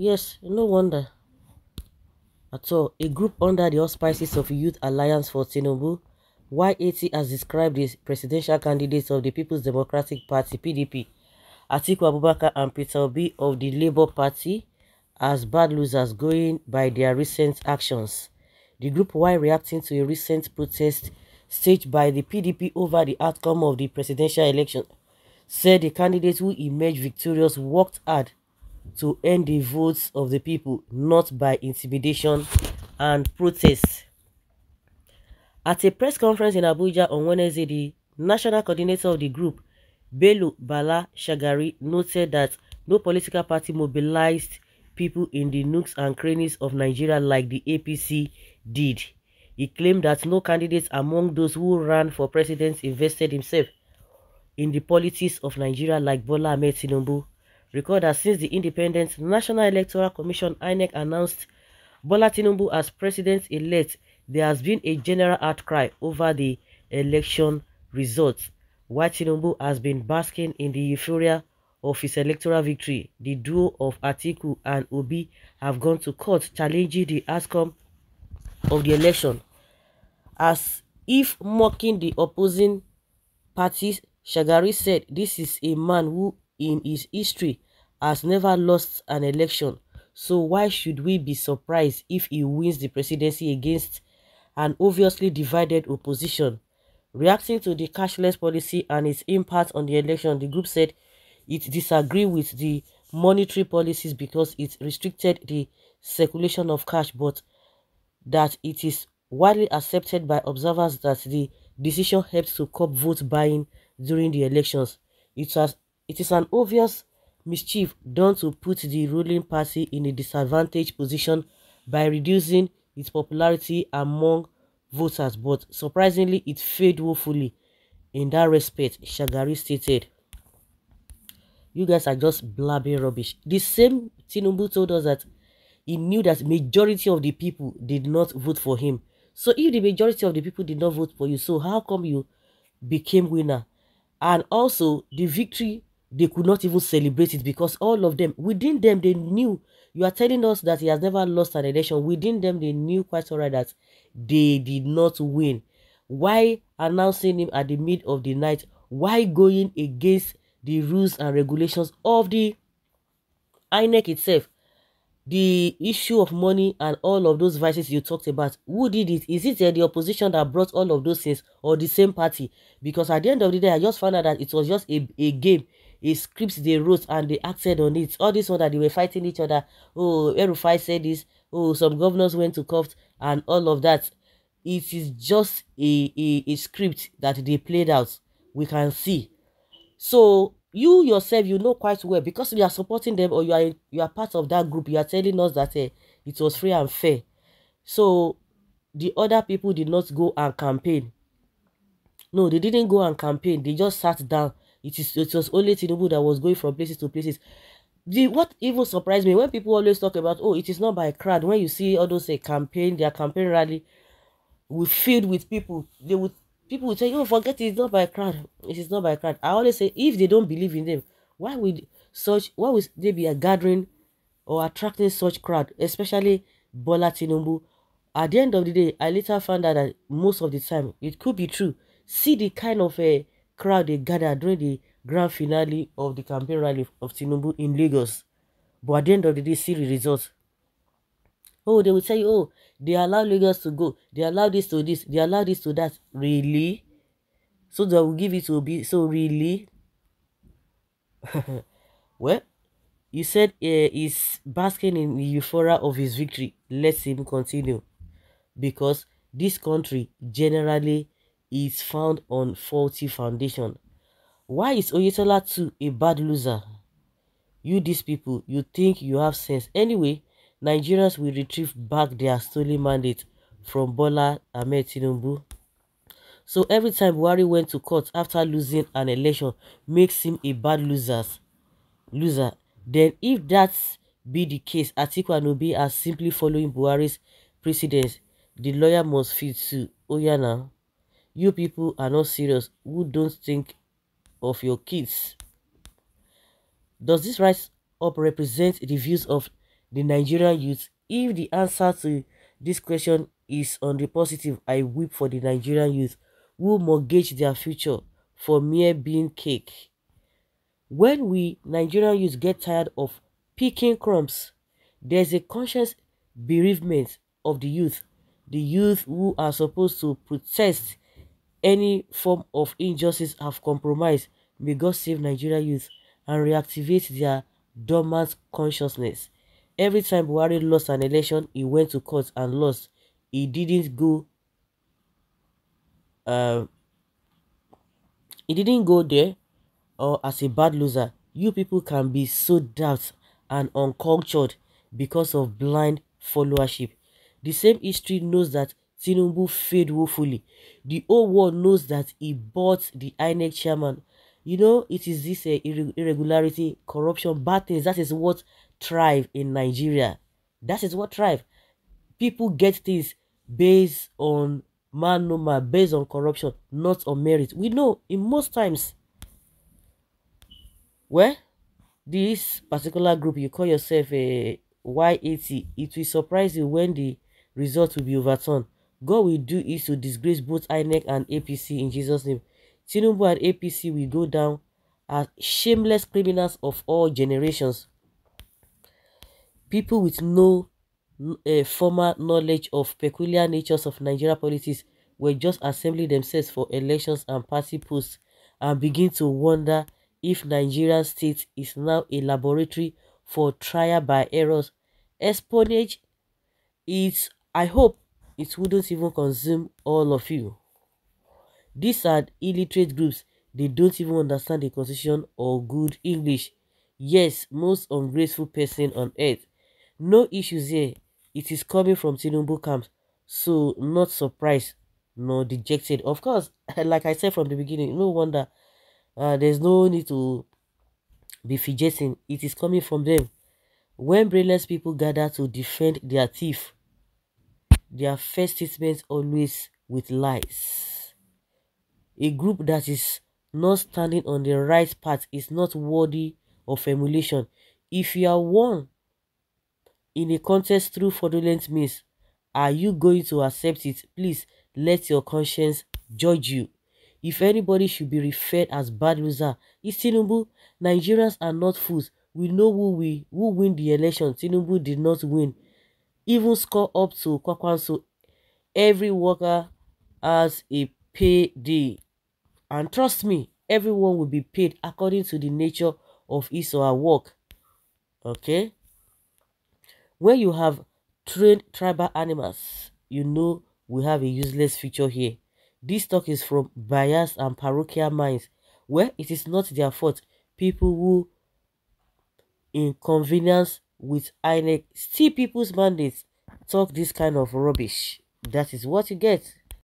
Yes, no wonder at all. A group under the auspices of Youth Alliance for Tinubu, YAT has described the presidential candidates of the People's Democratic Party (PDP), Atiku Abubakar and Peter Obi of the Labour Party, as bad losers going by their recent actions. The group, while reacting to a recent protest staged by the PDP over the outcome of the presidential election, said the candidates who emerged victorious worked hard to earn the votes of the people, not by intimidation and protest. At a press conference in Abuja on Wednesday, the national coordinator of the group, Bello Bala Shagari, noted that no political party mobilized people in the nooks and crannies of Nigeria like the APC did. He claimed that no candidate among those who ran for president invested himself in the politics of Nigeria like Bola Ahmed Tinubu. Recall that since the Independent National Electoral Commission (INEC) announced Bola Tinubu as president-elect, there has been a general outcry over the election results. While Tinubu has been basking in the euphoria of his electoral victory, the duo of Atiku and Obi have gone to court challenging the outcome of the election. As if mocking the opposing parties, Shagari said this is a man who in his history has never lost an election, so why should we be surprised if he wins the presidency against an obviously divided opposition? Reacting to the cashless policy and its impact on the election, the group said it disagreed with the monetary policies because it restricted the circulation of cash, but that it is widely accepted by observers that the decision helped to curb vote buying during the elections. It is an obvious mischief done to put the ruling party in a disadvantaged position by reducing its popularity among voters, but surprisingly it failed woefully in that respect, Shagari stated. You guys are just blabbing rubbish. The same Tinubu told us that he knew that majority of the people did not vote for him. So if the majority of the people did not vote for you, so how come you became winner? And also the victory, they could not even celebrate it because all of them, within them, they knew. You are telling us that he has never lost an election. Within them, they knew quite alright that they did not win. Why announcing him at the mid of the night? Why going against the rules and regulations of the INEC itself? The issue of money and all of those vices you talked about, who did it? Is it the opposition that brought all of those things, or the same party? Because at the end of the day, I just found out that it was just a game, a script they wrote and they acted on it. All this one that they were fighting each other. Oh, Erufai said this. Oh, some governors went to court and all of that. It is just a script that they played out. We can see. So you yourself, you know quite well, because you are supporting them or you are part of that group. You are telling us that it was free and fair. So the other people did not go and campaign. No, they didn't go and campaign. They just sat down. It was only Tinubu that was going from places to places. What even surprised me when people always talk about, oh, it is not by crowd. When you see all those campaign, their campaign rally will filled with people. People will say, oh, forget it, it's not by crowd. It is not by crowd. I always say, if they don't believe in them, why would they be a gathering or attracting such crowd, especially Bola Tinubu? At the end of the day, I later found out that most of the time it could be true. See the kind of a crowd they gathered during the grand finale of the campaign rally of Tinubu in Lagos. But at the end of the day, see the results. Oh, they will tell you, oh, they allow Lagos to go. They allow this to this. They allow this to that. Really? So they will give it to be. So really? Well, you said he's basking in the euphoria of his victory. Let him continue. Because this country generally is found on faulty foundation. Why is Oyetola too a bad loser? You these people, you think you have sense. Anyway, Nigerians will retrieve back their stolen mandate from Bola Ahmed Tinubu. So every time Buhari went to court after losing an election makes him a bad loser. Then if that be the case, Atiku and Obi are simply following Buhari's precedence. The lawyer must fit to. Oh yeah now. You people are not serious who don't think of your kids. Does this rise up represent the views of the Nigerian youth? If the answer to this question is on the positive, I weep for the Nigerian youth who mortgage their future for mere being cake. When we Nigerian youth get tired of picking crumbs, there's a conscious bereavement of the youth who are supposed to protest any form of injustice have compromised. May God save Nigeria youth and reactivate their dormant consciousness. Every time Buhari lost an election, he went to court and lost. He didn't go. Uh, he didn't go there or as a bad loser. You people can be so daft and uncultured because of blind followership. The same history knows that Tinubu failed woefully. The whole world knows that he bought the INEC chairman. You know, it is this irregularity, corruption, bad things. That is what thrive in Nigeria. That is what thrive. People get things based on man no man, based on corruption, not on merit. We know in most times where this particular group you call yourself a Y80, it will surprise you when the result will be overturned. God will do is to disgrace both INEC and APC in Jesus' name. Tinubu and APC will go down as shameless criminals of all generations. People with no former knowledge of peculiar natures of Nigeria politics were just assembling themselves for elections and party posts and begin to wonder if Nigerian state is now a laboratory for trial by errors. Espionage, it, I hope it wouldn't even consume all of you. These are illiterate groups. They don't even understand the constitution or good English. Yes, most ungrateful person on earth. No issues here. It is coming from Tinubu camp. So not surprised nor dejected. Of course, like I said from the beginning, no wonder there's no need to be fidgeting. It is coming from them. When brainless people gather to defend their thief, their first statements always with lies. A group that is not standing on the right path is not worthy of emulation. If you are won in a contest through fraudulent means, are you going to accept it? Please let your conscience judge you. If anybody should be referred as bad loser, it's Tinubu. Nigerians are not fools. We know who win the election. Tinubu did not win. Even score up to Kwakwanso. Every worker has a payday. And trust me, everyone will be paid according to the nature of his or her work. Okay? When you have trained tribal animals, you know we have a useless future here. This talk is from biased and parochial minds, where it is not their fault. People who inconvenience with INEC steal people's mandates talk this kind of rubbish. That is what you get.